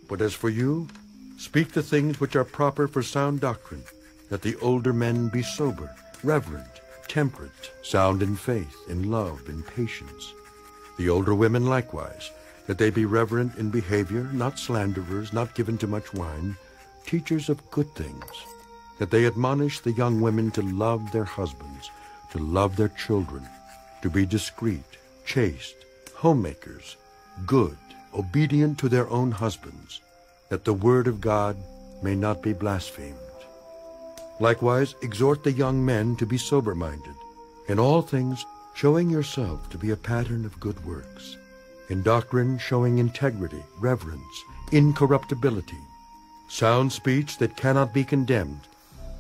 But as for you, speak the things which are proper for sound doctrine, that the older men be sober, reverent, temperate, sound in faith, in love, in patience. The older women likewise, that they be reverent in behavior, not slanderers, not given to much wine, teachers of good things, that they admonish the young women to love their husbands, to love their children, to be discreet, chaste, homemakers, good, obedient to their own husbands, that the word of God may not be blasphemed. Likewise, exhort the young men to be sober-minded, in all things showing yourself to be a pattern of good works, in doctrine showing integrity, reverence, incorruptibility, sound speech that cannot be condemned,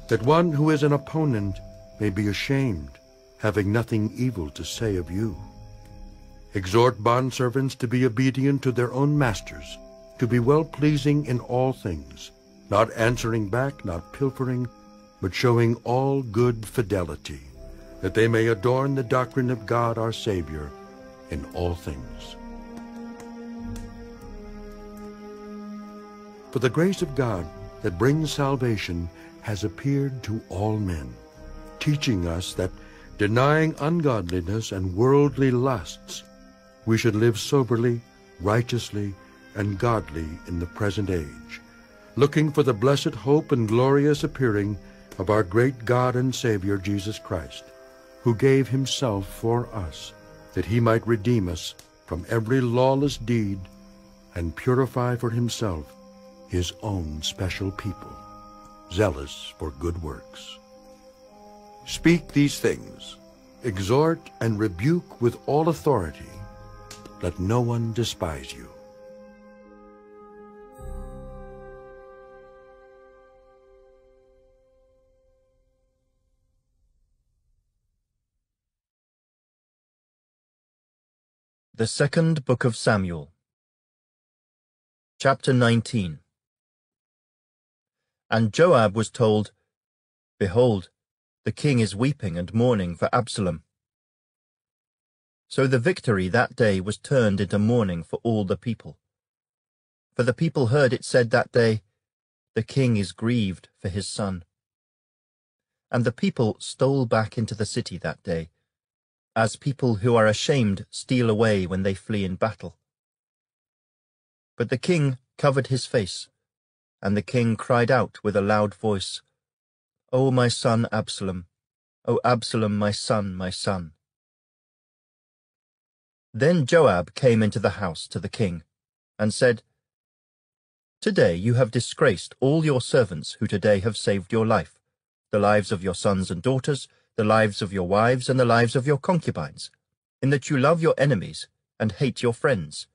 that one who is an opponent may be ashamed, having nothing evil to say of you. Exhort bondservants to be obedient to their own masters, to be well-pleasing in all things, not answering back, not pilfering, but showing all good fidelity, that they may adorn the doctrine of God our Savior in all things. For the grace of God that brings salvation has appeared to all men, teaching us that, denying ungodliness and worldly lusts, we should live soberly, righteously, and godly in the present age, looking for the blessed hope and glorious appearing of our great God and Savior Jesus Christ, who gave himself for us, that he might redeem us from every lawless deed and purify for himself his own special people, zealous for good works. Speak these things, exhort and rebuke with all authority. Let no one despise you. The Second Book of Samuel, Chapter 19. And Joab was told, Behold, the king is weeping and mourning for Absalom. So the victory that day was turned into mourning for all the people. For the people heard it said that day, The king is grieved for his son. And the people stole back into the city that day, as people who are ashamed steal away when they flee in battle. But the king covered his face, and the king cried out with a loud voice, O my son Absalom, O Absalom, my son, my son. Then Joab came into the house to the king, and said, Today you have disgraced all your servants who today have saved your life, the lives of your sons and daughters, the lives of your wives, and the lives of your concubines, in that you love your enemies and hate your friends.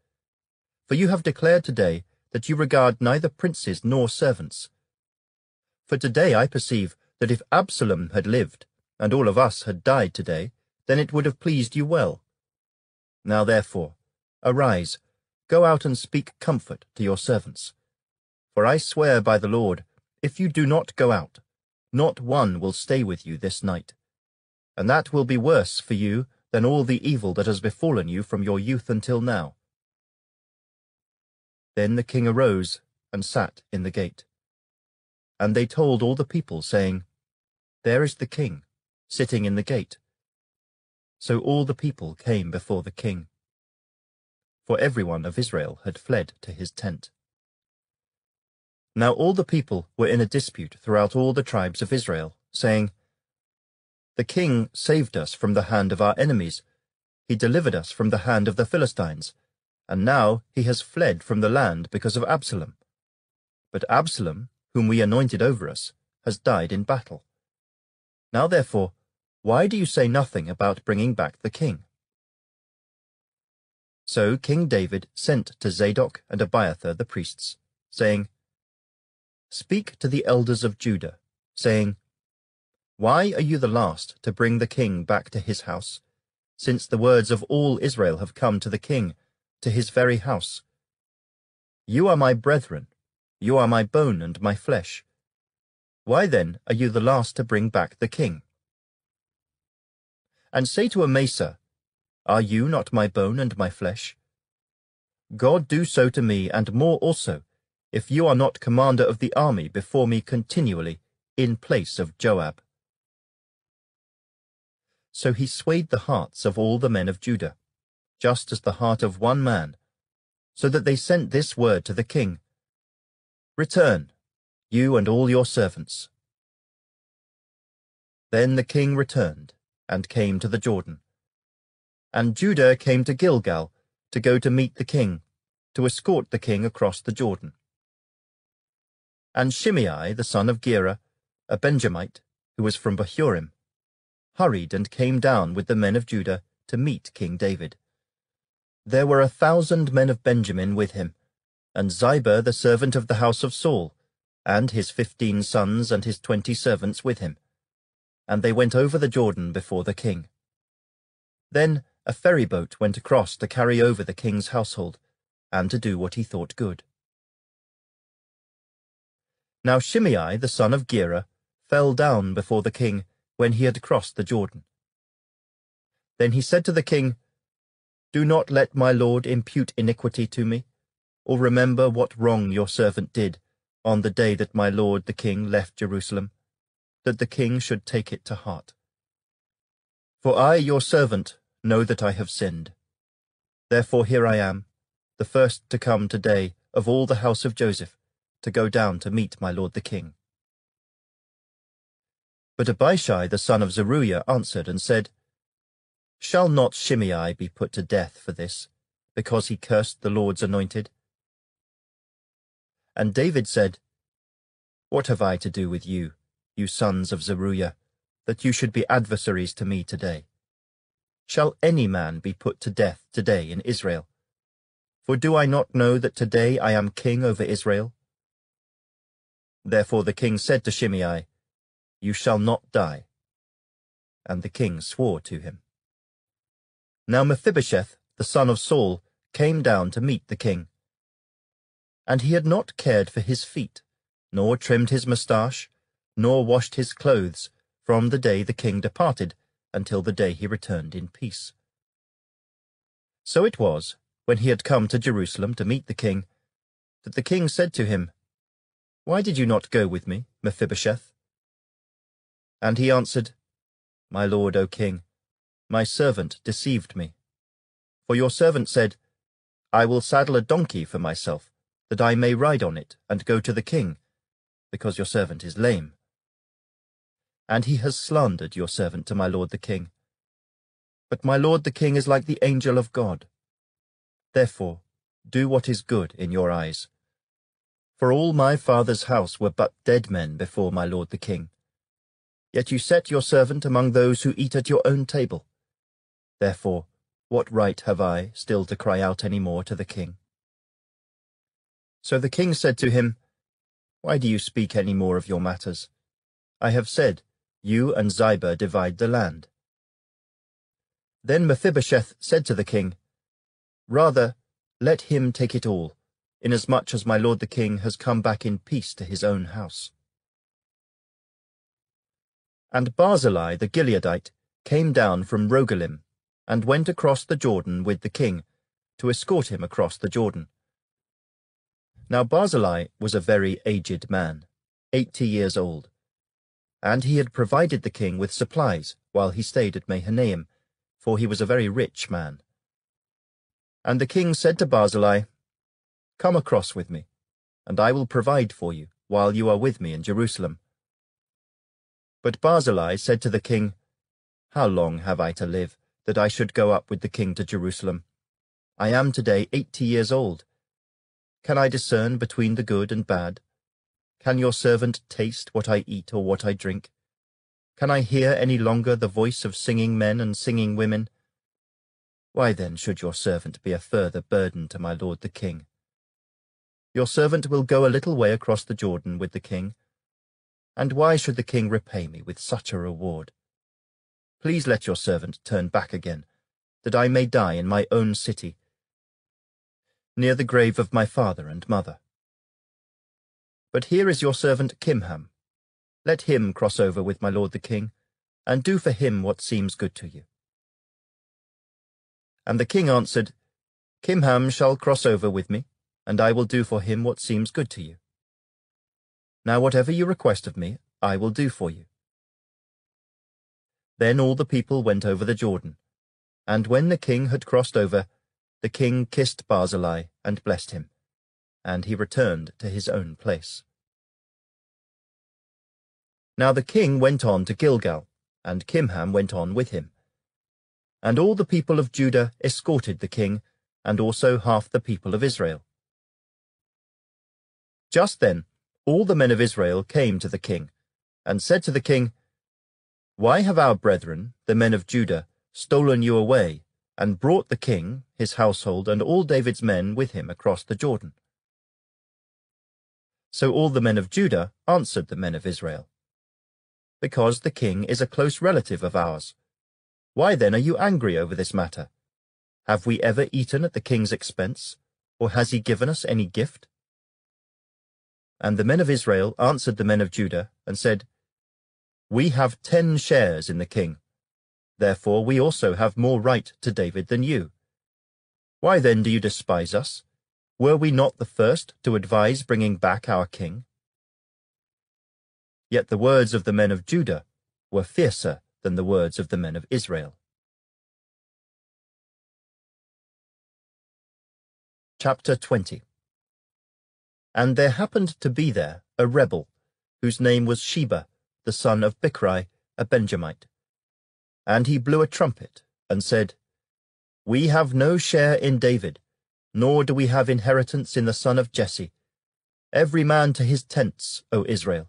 For you have declared today that you regard neither princes nor servants. For today I perceive that if Absalom had lived, and all of us had died today, then it would have pleased you well. Now therefore, arise, go out and speak comfort to your servants. For I swear by the Lord, if you do not go out, not one will stay with you this night. And that will be worse for you than all the evil that has befallen you from your youth until now. Then the king arose and sat in the gate. And they told all the people, saying, There is the king, sitting in the gate. So all the people came before the king. For everyone of Israel had fled to his tent. Now all the people were in a dispute throughout all the tribes of Israel, saying, The king saved us from the hand of our enemies. He delivered us from the hand of the Philistines, and now he has fled from the land because of Absalom. But Absalom, whom we anointed over us, has died in battle. Now therefore, why do you say nothing about bringing back the king? So King David sent to Zadok and Abiathar the priests, saying, Speak to the elders of Judah, saying, Why are you the last to bring the king back to his house, since the words of all Israel have come to the king, to his very house? You are my brethren, you are my bone and my flesh. Why then are you the last to bring back the king? And say to Amasa, Are you not my bone and my flesh? God do so to me, and more also, if you are not commander of the army before me continually, in place of Joab." So he swayed the hearts of all the men of Judah, just as the heart of one man, so that they sent this word to the king: "Return, you and all your servants." Then the king returned, and came to the Jordan. And Judah came to Gilgal to go to meet the king, to escort the king across the Jordan. And Shimei the son of Gera, a Benjamite, who was from Bahurim, hurried and came down with the men of Judah to meet King David. There were 1,000 men of Benjamin with him, and Ziba the servant of the house of Saul, and his 15 sons and his 20 servants with him. And they went over the Jordan before the king. Then a ferry boat went across to carry over the king's household, and to do what he thought good. Now Shimei the son of Gera fell down before the king when he had crossed the Jordan. Then he said to the king, "Do not let my lord impute iniquity to me, or remember what wrong your servant did on the day that my lord the king left Jerusalem, that the king should take it to heart. For I, your servant, know that I have sinned. Therefore here I am, the first to come today of all the house of Joseph, to go down to meet my lord the king." But Abishai the son of Zeruiah answered and said, "Shall not Shimei be put to death for this, because he cursed the Lord's anointed?" And David said, "What have I to do with you, you sons of Zeruiah, that you should be adversaries to me today? Shall any man be put to death today in Israel? For do I not know that today I am king over Israel?" Therefore the king said to Shimei, "You shall not die." And the king swore to him. Now Mephibosheth, the son of Saul, came down to meet the king. And he had not cared for his feet, nor trimmed his moustache, nor washed his clothes, from the day the king departed until the day he returned in peace. So it was, when he had come to Jerusalem to meet the king, that the king said to him, "Why did you not go with me, Mephibosheth?" And he answered, "My lord, O king, my servant deceived me. For your servant said, I will saddle a donkey for myself, that I may ride on it and go to the king, because your servant is lame. And he has slandered your servant to my lord the king. But my lord the king is like the angel of God. Therefore, do what is good in your eyes. For all my father's house were but dead men before my lord the king. Yet you set your servant among those who eat at your own table. Therefore, what right have I still to cry out any more to the king?" So the king said to him, "Why do you speak any more of your matters? I have said, you and Ziba divide the land." Then Mephibosheth said to the king, "Rather, let him take it all, inasmuch as my lord the king has come back in peace to his own house." And Barzillai the Gileadite came down from Rogelim, and went across the Jordan with the king, to escort him across the Jordan. Now Barzillai was a very aged man, 80 years old, and he had provided the king with supplies while he stayed at Mahanaim, for he was a very rich man. And the king said to Barzillai, "Come across with me, and I will provide for you while you are with me in Jerusalem." But Barzillai said to the king, "How long have I to live, that I should go up with the king to Jerusalem? I am today 80 years old. Can I discern between the good and bad? Can your servant taste what I eat or what I drink? Can I hear any longer the voice of singing men and singing women? Why then should your servant be a further burden to my lord the king? Your servant will go a little way across the Jordan with the king, and why should the king repay me with such a reward? Please let your servant turn back again, that I may die in my own city, near the grave of my father and mother. But here is your servant Kimham. Let him cross over with my lord the king, and do for him what seems good to you." And the king answered, "Kimham shall cross over with me, and I will do for him what seems good to you. Now whatever you request of me, I will do for you." Then all the people went over the Jordan, and when the king had crossed over, the king kissed Barzillai and blessed him, and he returned to his own place. Now the king went on to Gilgal, and Kimham went on with him. And all the people of Judah escorted the king, and also half the people of Israel. Just then all the men of Israel came to the king, and said to the king, "Why have our brethren, the men of Judah, stolen you away, and brought the king, his household, and all David's men with him across the Jordan?" So all the men of Judah answered the men of Israel, "Because the king is a close relative of ours. Why then are you angry over this matter? Have we ever eaten at the king's expense, or has he given us any gift?" And the men of Israel answered the men of Judah, and said, "We have 10 shares in the king. Therefore we also have more right to David than you. Why then do you despise us? Were we not the first to advise bringing back our king?" Yet the words of the men of Judah were fiercer than the words of the men of Israel. Chapter 20. And there happened to be there a rebel, whose name was Sheba, the son of Bichri, a Benjamite. And he blew a trumpet, and said, "We have no share in David, nor do we have inheritance in the son of Jesse. Every man to his tents, O Israel."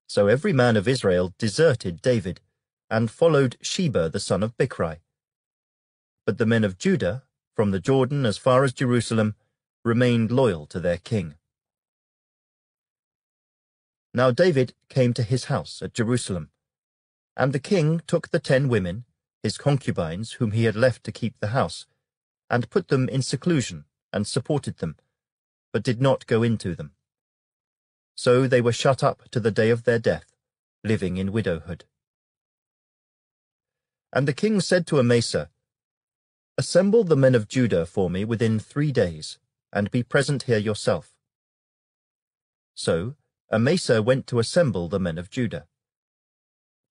So every man of Israel deserted David, and followed Sheba the son of Bichri. But the men of Judah, from the Jordan as far as Jerusalem, remained loyal to their king. Now David came to his house at Jerusalem, and the king took the 10 women, his concubines whom he had left to keep the house, and put them in seclusion, and supported them, but did not go into them. So they were shut up to the day of their death, living in widowhood. And the king said to Amasa, "Assemble the men of Judah for me within 3 days, and be present here yourself." So Amasa went to assemble the men of Judah.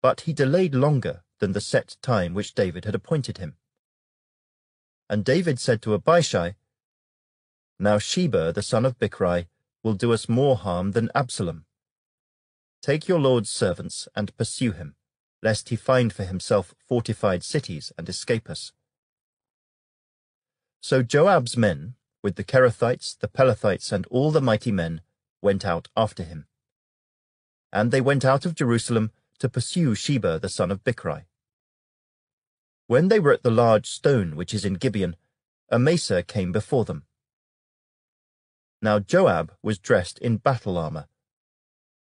But he delayed longer than the set time which David had appointed him. And David said to Abishai, "Now Sheba the son of Bichri will do us more harm than Absalom. Take your lord's servants and pursue him, lest he find for himself fortified cities and escape us." So Joab's men, with the Kerethites, the Pelethites, and all the mighty men, went out after him. And they went out of Jerusalem to pursue Sheba the son of Bichri. When they were at the large stone which is in Gibeon, Amasa came before them. Now Joab was dressed in battle armor.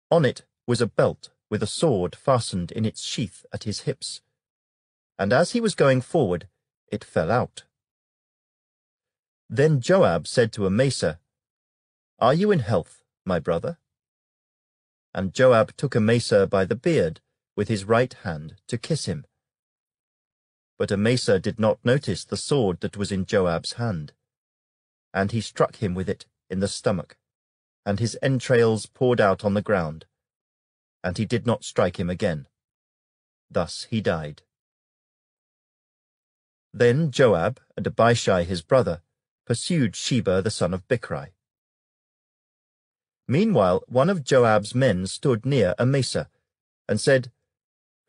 On it was a belt with a sword fastened in its sheath at his hips, and as he was going forward, it fell out. Then Joab said to Amasa, "Are you in health, my brother?" And Joab took Amasa by the beard with his right hand to kiss him. But Amasa did not notice the sword that was in Joab's hand, and he struck him with it in the stomach, and his entrails poured out on the ground, and he did not strike him again. Thus he died. Then Joab and Abishai his brother pursued Sheba the son of Bichri. Meanwhile one of Joab's men stood near Amasa, and said,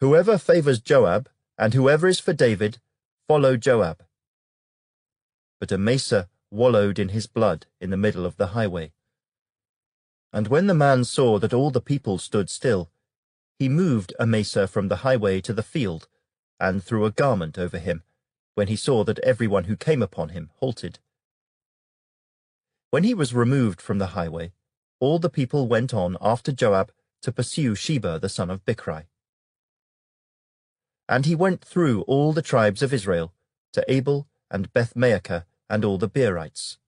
"Whoever favors Joab, and whoever is for David, follow Joab." But Amasa wallowed in his blood in the middle of the highway. And when the man saw that all the people stood still, he moved Amasa from the highway to the field, and threw a garment over him, when he saw that everyone who came upon him halted. When he was removed from the highway, all the people went on after Joab to pursue Sheba the son of Bichri. And he went through all the tribes of Israel, to Abel and Beth-maachah and all the Beerites.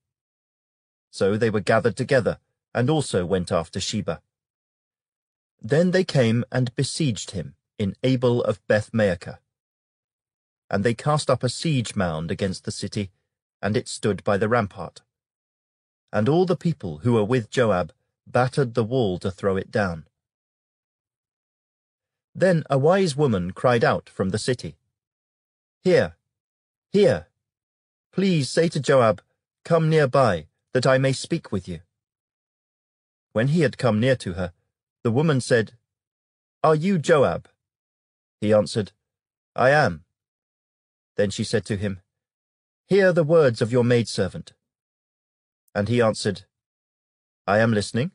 So they were gathered together, and also went after Sheba. Then they came and besieged him in Abel of Beth-maachah. And they cast up a siege mound against the city, and it stood by the rampart. And all the people who were with Joab battered the wall to throw it down. Then a wise woman cried out from the city, "Here, here! Please say to Joab, 'Come near by, that I may speak with you.'" When he had come near to her, the woman said, "Are you Joab?" He answered, "I am." Then she said to him, "Hear the words of your maidservant." And he answered, "I am listening."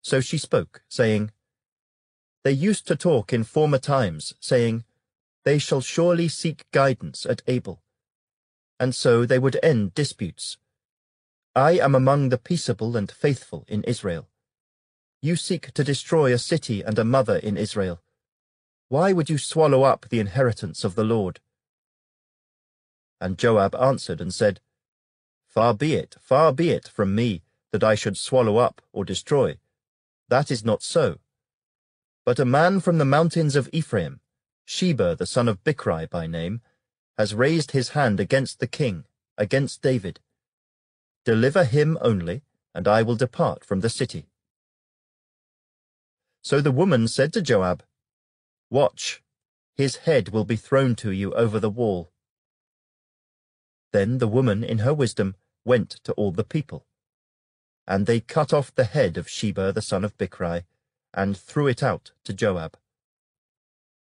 So she spoke, saying, "They used to talk in former times, saying, 'They shall surely seek guidance at Abel.' And so they would end disputes. I am among the peaceable and faithful in Israel. You seek to destroy a city and a mother in Israel. Why would you swallow up the inheritance of the Lord?" And Joab answered and said, far be it from me, that I should swallow up or destroy. That is not so. But a man from the mountains of Ephraim, Sheba the son of Bichri by name, has raised his hand against the king, against David. Deliver him only, and I will depart from the city." So the woman said to Joab, "Watch, his head will be thrown to you over the wall." Then the woman, in her wisdom, went to all the people. And they cut off the head of Sheba the son of Bichri, and threw it out to Joab.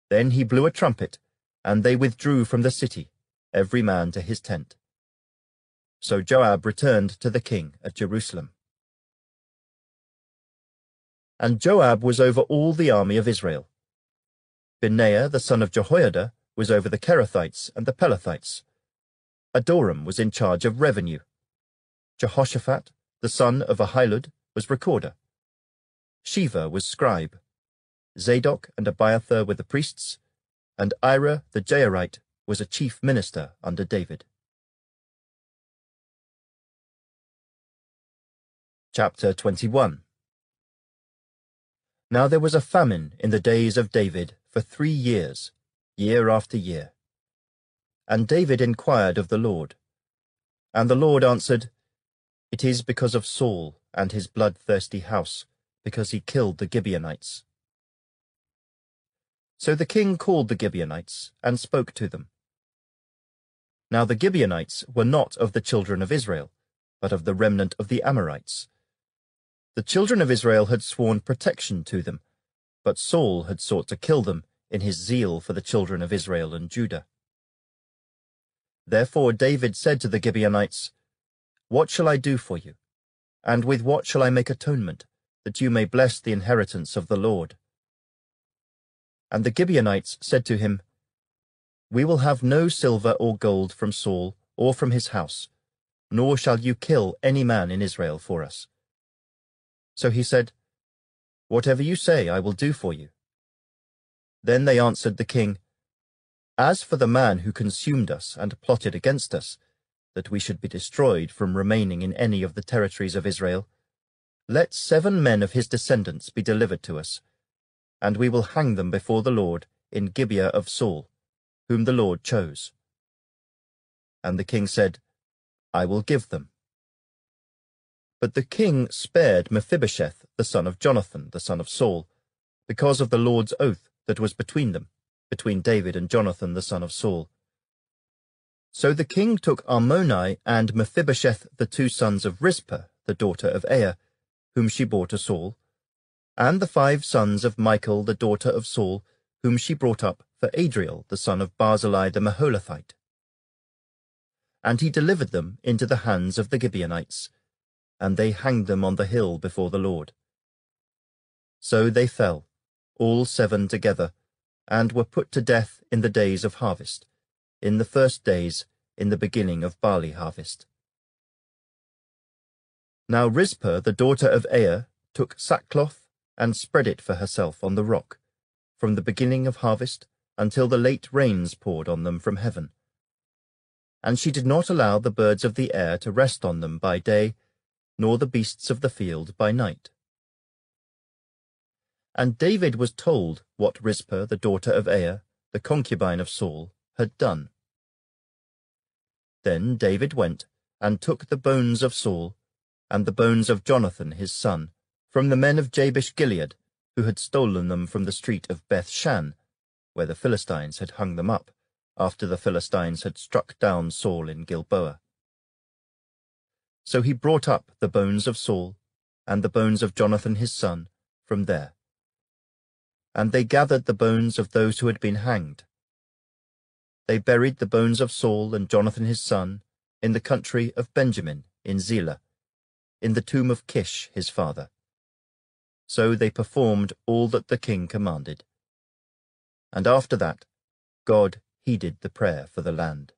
Then he blew a trumpet, and they withdrew from the city, every man to his tent. So Joab returned to the king at Jerusalem. And Joab was over all the army of Israel. Benaiah the son of Jehoiada was over the Kerethites and the Pelethites. Adoram was in charge of revenue. Jehoshaphat, the son of Ahilud, was recorder. Sheva was scribe. Zadok and Abiathar were the priests, and Ira the Jairite was a chief minister under David. Chapter 21. Now there was a famine in the days of David for 3 years, year after year. And David inquired of the Lord. And the Lord answered, "It is because of Saul and his bloodthirsty house, because he killed the Gibeonites." So the king called the Gibeonites and spoke to them. Now the Gibeonites were not of the children of Israel, but of the remnant of the Amorites. The children of Israel had sworn protection to them, but Saul had sought to kill them in his zeal for the children of Israel and Judah. Therefore David said to the Gibeonites, "What shall I do for you? And with what shall I make atonement, that you may bless the inheritance of the Lord?" And the Gibeonites said to him, "We will have no silver or gold from Saul or from his house, nor shall you kill any man in Israel for us." So he said, "Whatever you say I will do for you." Then they answered the king, "As for the man who consumed us and plotted against us, that we should be destroyed from remaining in any of the territories of Israel, let 7 men of his descendants be delivered to us, and we will hang them before the Lord in Gibeah of Saul, whom the Lord chose." And the king said, "I will give them." But the king spared Mephibosheth, the son of Jonathan, the son of Saul, because of the Lord's oath that was between them, between David and Jonathan, the son of Saul. So the king took Armoni and Mephibosheth, the 2 sons of Rizpah, the daughter of Aiah, whom she bore to Saul, and the 5 sons of Michal, the daughter of Saul, whom she brought up for Adriel, the son of Barzillai the Maholathite. And he delivered them into the hands of the Gibeonites, and they hanged them on the hill before the Lord. So they fell, all 7 together, and were put to death in the days of harvest, in the first days, in the beginning of barley harvest. Now Rizpah, the daughter of Aiah, took sackcloth and spread it for herself on the rock, from the beginning of harvest until the late rains poured on them from heaven. And she did not allow the birds of the air to rest on them by day, nor the beasts of the field by night. And David was told what Rizpah, the daughter of Aiah, the concubine of Saul, had done. Then David went and took the bones of Saul and the bones of Jonathan his son from the men of Jabesh-Gilead, who had stolen them from the street of Beth-shan, where the Philistines had hung them up, after the Philistines had struck down Saul in Gilboa. So he brought up the bones of Saul and the bones of Jonathan his son from there. And they gathered the bones of those who had been hanged. They buried the bones of Saul and Jonathan his son in the country of Benjamin in Zelah, in the tomb of Kish his father. So they performed all that the king commanded. And after that, God heeded the prayer for the land.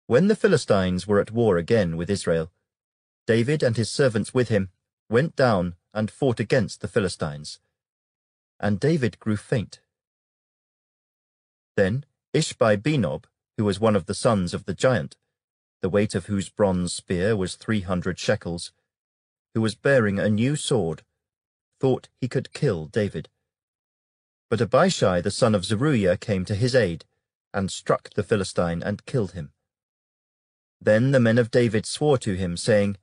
When the Philistines were at war again with Israel, David and his servants with him went down and fought against the Philistines. And David grew faint. Then Ishbi-Benob, who was one of the sons of the giant, the weight of whose bronze spear was 300 shekels, who was bearing a new sword, thought he could kill David. But Abishai the son of Zeruiah came to his aid, and struck the Philistine and killed him. Then the men of David swore to him, saying,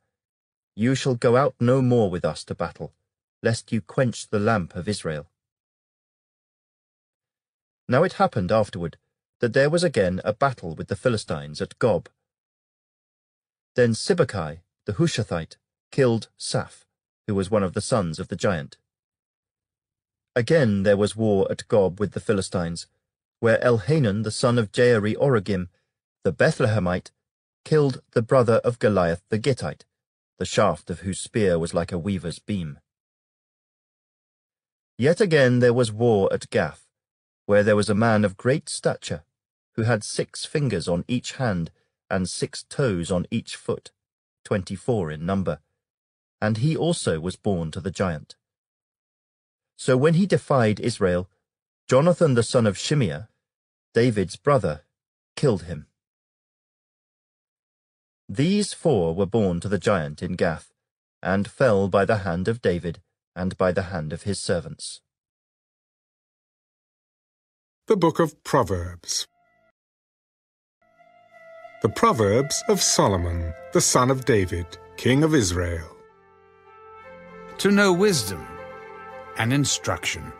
"You shall go out no more with us to battle, lest you quench the lamp of Israel." Now it happened afterward that there was again a battle with the Philistines at Gob. Then Sibbecai the Hushathite killed Saph, who was one of the sons of the giant. Again there was war at Gob with the Philistines, where Elhanan the son of Jaare-Oregim, the Bethlehemite, killed the brother of Goliath the Gittite, the shaft of whose spear was like a weaver's beam. Yet again there was war at Gath, where there was a man of great stature, who had 6 fingers on each hand and 6 toes on each foot, 24 in number, and he also was born to the giant. So when he defied Israel, Jonathan the son of Shimeah, David's brother, killed him. These 4 were born to the giant in Gath, and fell by the hand of David and by the hand of his servants. The Book of Proverbs. The Proverbs of Solomon, the son of David, king of Israel. To know wisdom and instruction,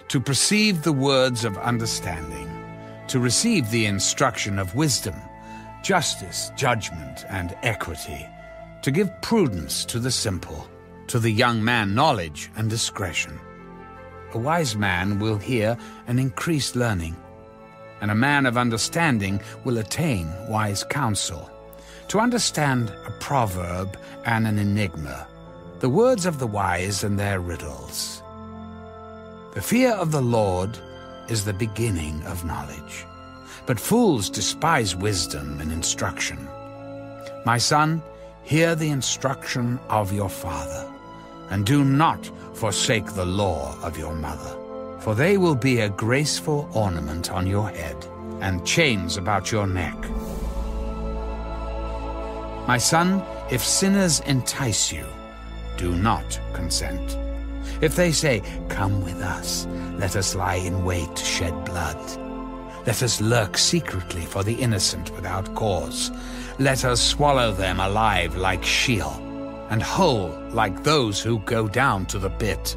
to perceive the words of understanding, to receive the instruction of wisdom, justice, judgment, and equity, to give prudence to the simple, to the young man knowledge and discretion. A wise man will hear and increase learning, and a man of understanding will attain wise counsel. To understand a proverb and an enigma, the words of the wise and their riddles. The fear of the Lord is the beginning of knowledge, but fools despise wisdom and instruction. My son, hear the instruction of your father, and do not forsake the law of your mother, for they will be a graceful ornament on your head, and chains about your neck. My son, if sinners entice you, do not consent. If they say, "Come with us, let us lie in wait to shed blood. Let us lurk secretly for the innocent without cause. Let us swallow them alive like Sheol, and whole like those who go down to the pit.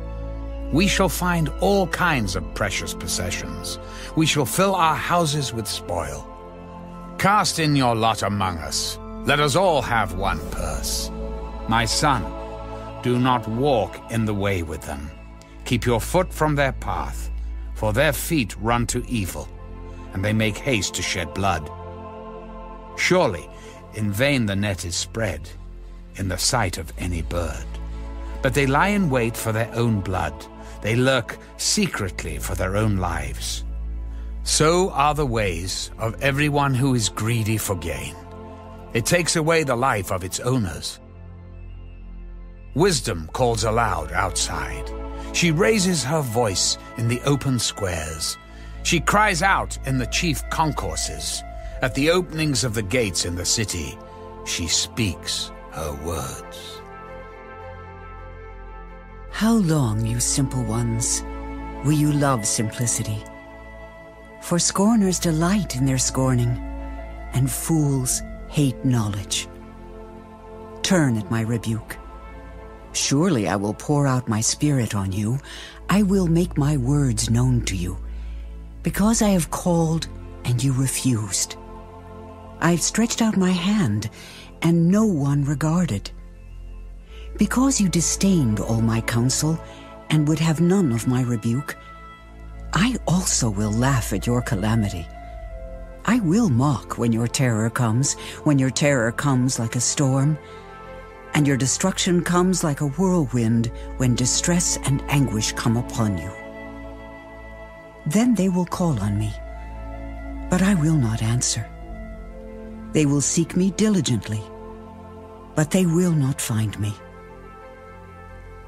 We shall find all kinds of precious possessions. We shall fill our houses with spoil. Cast in your lot among us. Let us all have one purse. My son, do not walk in the way with them. Keep your foot from their path, for their feet run to evil, and they make haste to shed blood. Surely, in vain the net is spread, in the sight of any bird. But they lie in wait for their own blood. They lurk secretly for their own lives. So are the ways of everyone who is greedy for gain. It takes away the life of its owners. Wisdom calls aloud outside. She raises her voice in the open squares. She cries out in the chief concourses. At the openings of the gates in the city, she speaks her words. How long, you simple ones, will you love simplicity? For scorners delight in their scorning, and fools hate knowledge. Turn at my rebuke. Surely I will pour out my spirit on you. I will make my words known to you. Because I have called and you refused. I have stretched out my hand and no one regarded. Because you disdained all my counsel and would have none of my rebuke, I also will laugh at your calamity. I will mock when your terror comes like a storm, and your destruction comes like a whirlwind when distress and anguish come upon you. Then they will call on me, but I will not answer. They will seek me diligently, but they will not find me.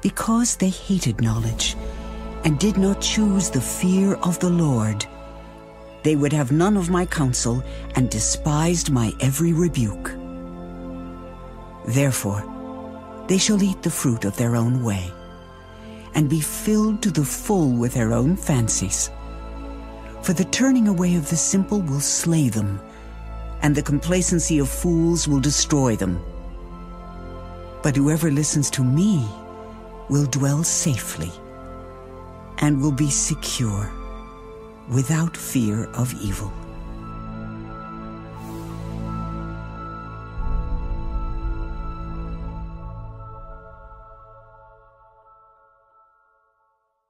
Because they hated knowledge and did not choose the fear of the Lord, they would have none of my counsel and despised my every rebuke. Therefore, they shall eat the fruit of their own way, and be filled to the full with their own fancies. For the turning away of the simple will slay them, and the complacency of fools will destroy them. But whoever listens to me will dwell safely, and will be secure, without fear of evil.